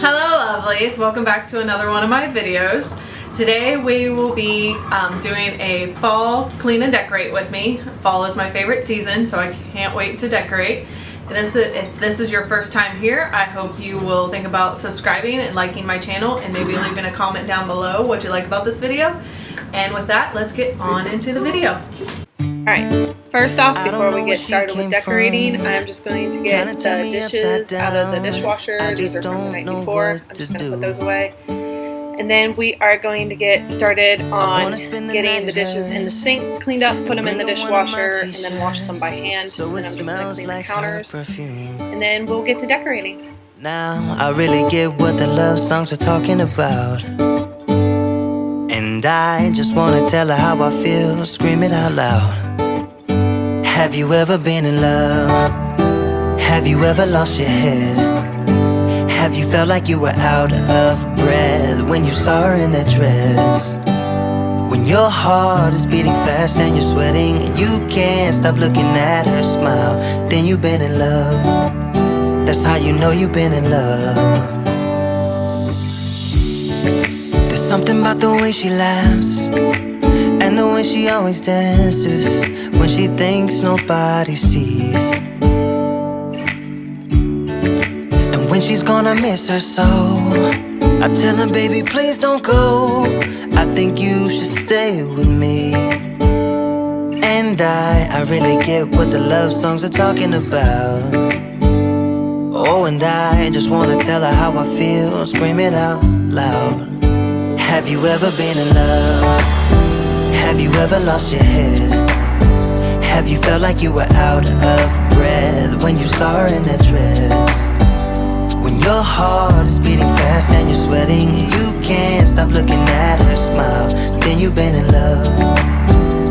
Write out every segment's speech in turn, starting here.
Hello lovelies, welcome back to another one of my videos. Today we will be doing a fall clean and decorate with me. Fall is my favorite season, so I can't wait to decorate. If this is your first time here, I hope you will think about subscribing and liking my channel and maybe leaving a comment down below what you like about this video. And with that, let's get on into the video. Alright, first off, before we get started with decorating, I'm just going to get the dishes out of the dishwasher. These are from the night before. I'm just going to put those away. And then we are going to get started on getting the dishes in the sink cleaned up, put them in the dishwasher, and then wash them by hand. And I'm just going to clean the counters. And then we'll get to decorating. Now I really get what the love songs are talking about. And I just wanna tell her how I feel, scream it out loud. Have you ever been in love? Have you ever lost your head? Have you felt like you were out of breath when you saw her in that dress? When your heart is beating fast and you're sweating and you can't stop looking at her smile, then you've been in love. That's how you know you've been in love. There's something about the way she laughs and the way she always dances when she thinks nobody sees. And when she's gonna miss her so, I tell her, baby, please don't go. I think you should stay with me. And I really get what the love songs are talking about. Oh, and I just wanna tell her how I feel, scream it out loud. Have you ever been in love? Have you ever lost your head? Have you felt like you were out of breath when you saw her in that dress? When your heart is beating fast and you're sweating and you can't stop looking at her smile, then you've been in love.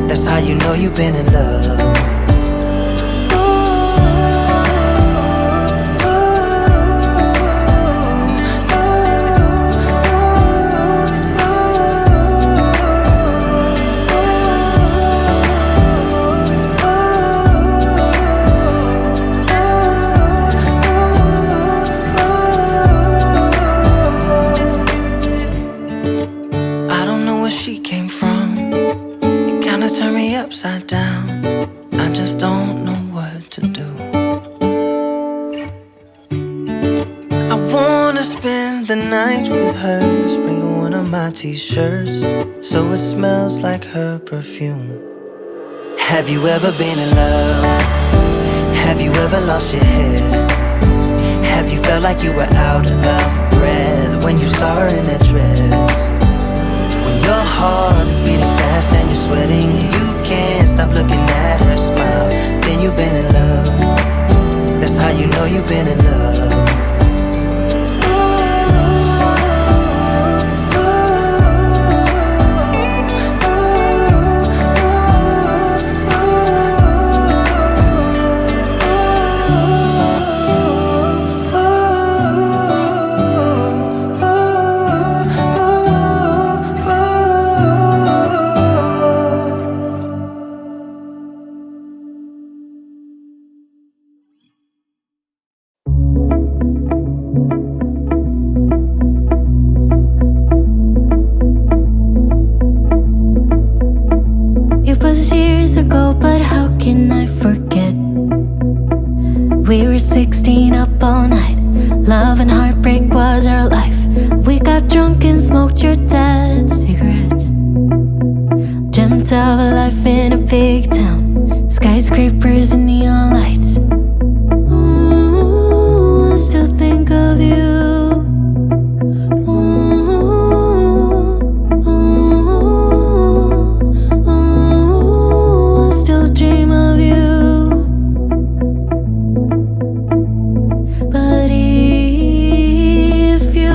That's how you know you've been in love. Upside down, I just don't know what to do. I wanna spend the night with her, sprinkle one of my t-shirts so it smells like her perfume. Have you ever been in love? Have you ever lost your head? Have you felt like you were out of breath when you saw her in that dress? When your heart is beating fast and you're sweating and you can't stop looking at her smile, then you've been in love. That's how you know you've been in love. But how can I forget? We were 16 up all night. Love and heartbreak was our life. We got drunk and smoked your dad's cigarettes. Dreamt of a life in a big town, skyscrapers and neon lights. Ooh, I still think of you. But if you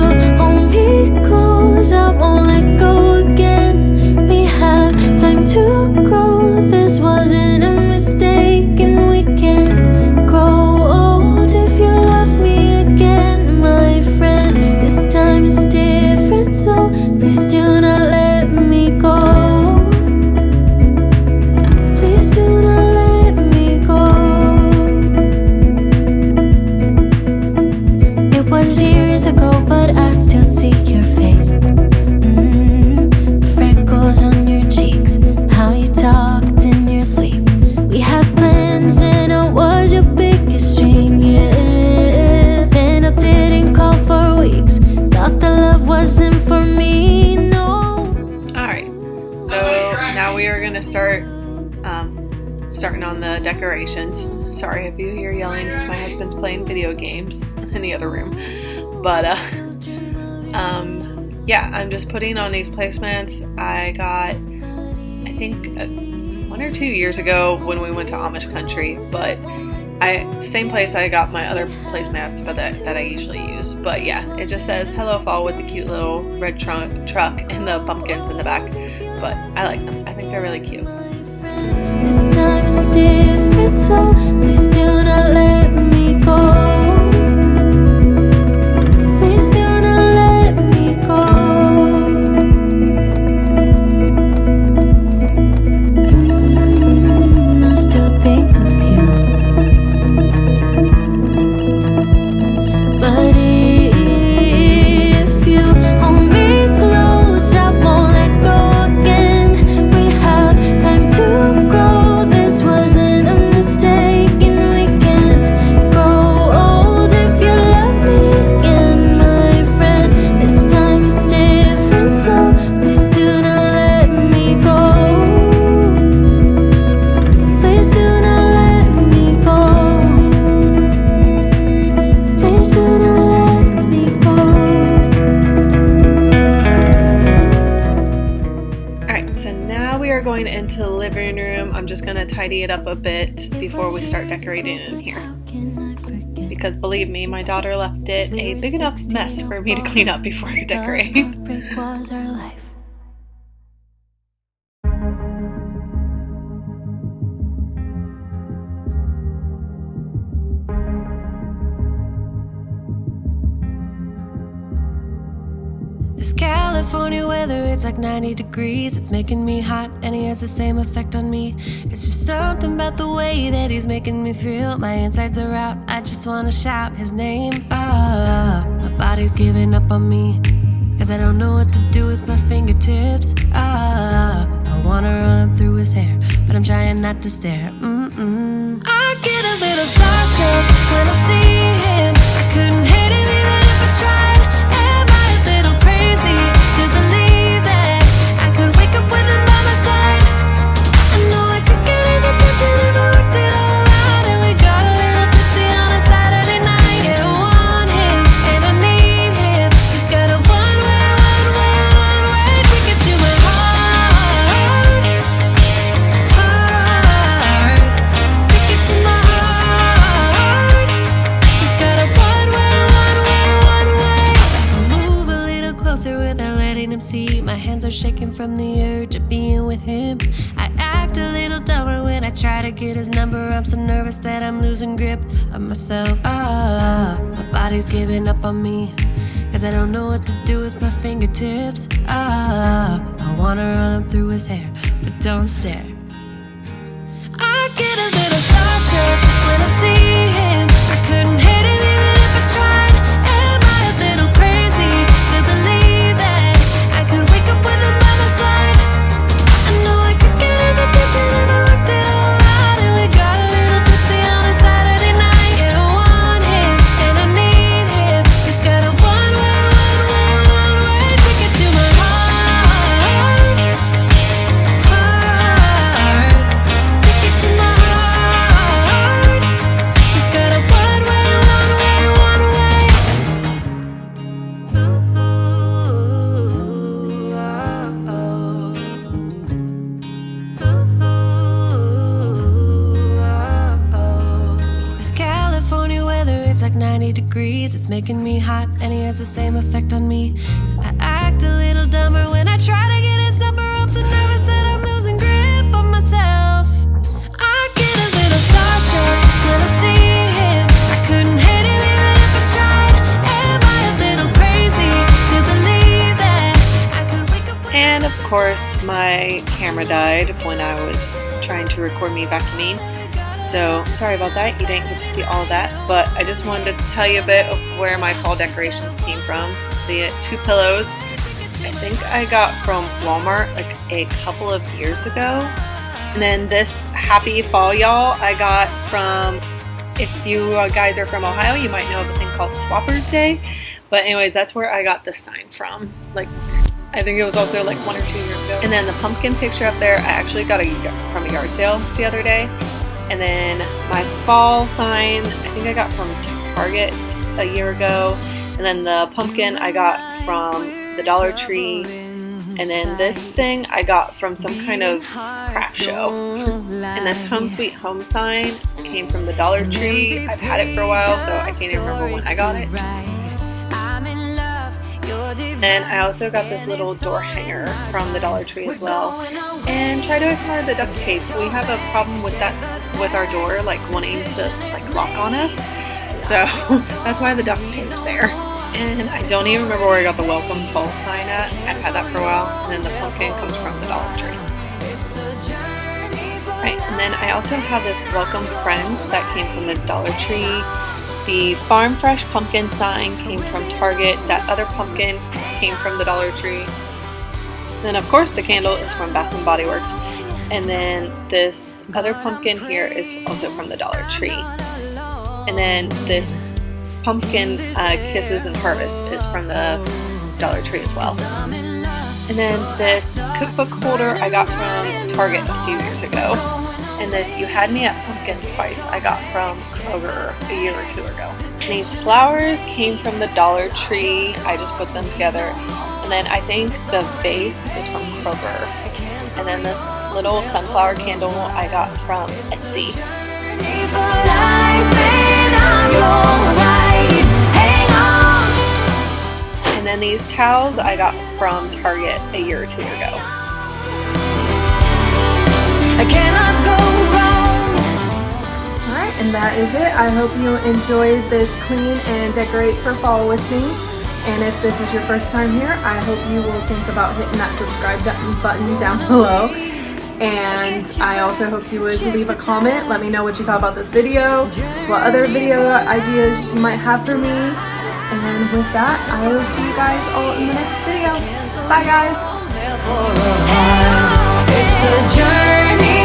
wasn't for me, no. Alright, so now we are going to start starting on the decorations. Sorry if you hear yelling. My husband's playing video games in the other room. But yeah, I'm just putting on these placemats. I got, I think 1 or 2 years ago when we went to Amish country, but same place I got my other placemats but that I usually use. But yeah, it just says hello fall with the cute little red truck and the pumpkins in the back. But I like them. I think they're really cute. This time is different, so please do not let me go. Please do not let me go. I still think of you, but if you hold me close, I won't let go again. We have time to grow. This wasn't a mistake, and we can grow old if you love me again, my friend. This time is different, so please do not let me go. Please do not let me go. Please do not let me go. Alright, so now we are going into the living room. I'm just going to tidy it up a bit before we start decorating in here. How can I forget? Because believe me, my daughter left it a big enough mess for me to clean up before I could decorate. Heartbreak was our life. This California weather, it's like 90 degrees. It's making me hot, and he has the same effect on me. It's just something about the way that he's making me feel. My insides are out, I just wanna shout his name. My body's giving up on me, cause I don't know what to do with my fingertips. I wanna run up through his hair, but I'm trying not to stare. I get a little starstruck when I see him. I couldn't hate him even if I tried. Am I a little crazy to believe that I could wake up with him by my side? I know I could get his attention if I worked it all out. And we got a little tipsy on a Saturday night. Yeah, I want him and I need him. He's got a one-way ticket to my heart. Ticket to my heart. He's got a one-way. Move a little closer without letting him see. My hands are shaking from the urge of being with him. I act a little dumber when I try to get his number. I'm so nervous that I'm losing grip of myself. My body's giving up on me, cause I don't know what to do with my fingertips. I wanna run up through his hair, but don't stare. I get a little starstruck when I see him. I couldn't hate him even if I tried. Am I a little crazy to believe that I could wake up with him by my side? I know I could get his attention if I worked it all out. And we got a little tipsy on a Saturday night. Yeah, I want him and I need him. He's got a one-way ticket to my heart. Ticket to my heart. He's got a one-way. This California weather, it's like 90 degrees. It's making me hot, and he has the same effect on me. I act a little dumber when I try to get his number. I'm so nervous that I'm losing grip on myself. I get a little starstruck when I see him. I couldn't hate him even if I tried. Am I a little crazy to believe that I could wake up with And of course, my camera died when I was trying to record me vacuuming. So sorry about that, you didn't get to see all of that, but I just wanted to tell you a bit of where my fall decorations came from. The 2 pillows, I think I got from Walmart like a couple of years ago. And then this Happy Fall Y'all I got from, if you guys are from Ohio, you might know of a thing called Swappers Day. But anyways, that's where I got this sign from. Like, I think it was also like 1 or 2 years ago. And then the pumpkin picture up there, I actually got from a yard sale the other day. And then my fall sign, I think I got from Target a year ago. And then the pumpkin I got from the Dollar Tree. And then this thing I got from some kind of craft show. And this Home Sweet Home sign came from the Dollar Tree. I've had it for a while, so I can't even remember when I got it. And I also got this little door hanger from the Dollar Tree as well. And try to ignore the duct tape. We have a problem with that, with our door, like wanting to like lock on us. So that's why the duct tape's there. And I don't even remember where I got the welcome fall sign at. I've had that for a while. And then the pumpkin comes from the Dollar Tree. Right, and then I also have this welcome friends that came from the Dollar Tree. The Farm Fresh pumpkin sign came from Target. That other pumpkin came from the Dollar Tree. And then of course the candle is from Bath & Body Works. And then this other pumpkin here is also from the Dollar Tree. And then this pumpkin Kisses and Harvest is from the Dollar Tree as well. And then this cookbook holder I got from Target a few years ago. And this You Had Me at Pumpkin Spice I got from Kroger a year or 2 ago. And these flowers came from the Dollar Tree. I just put them together. And then I think the vase is from Kroger. And then this little sunflower candle I got from Etsy. And then these towels I got from Target a year or 2 ago. I cannot go wrong. Alright, and that is it. I hope you enjoyed this clean and decorate for fall with me. And if this is your first time here, I hope you will think about hitting that subscribe button down below. And I also hope you would leave a comment. Let me know what you thought about this video, what other video ideas you might have for me. And with that, I will see you guys all in the next video. Bye guys! It's a journey.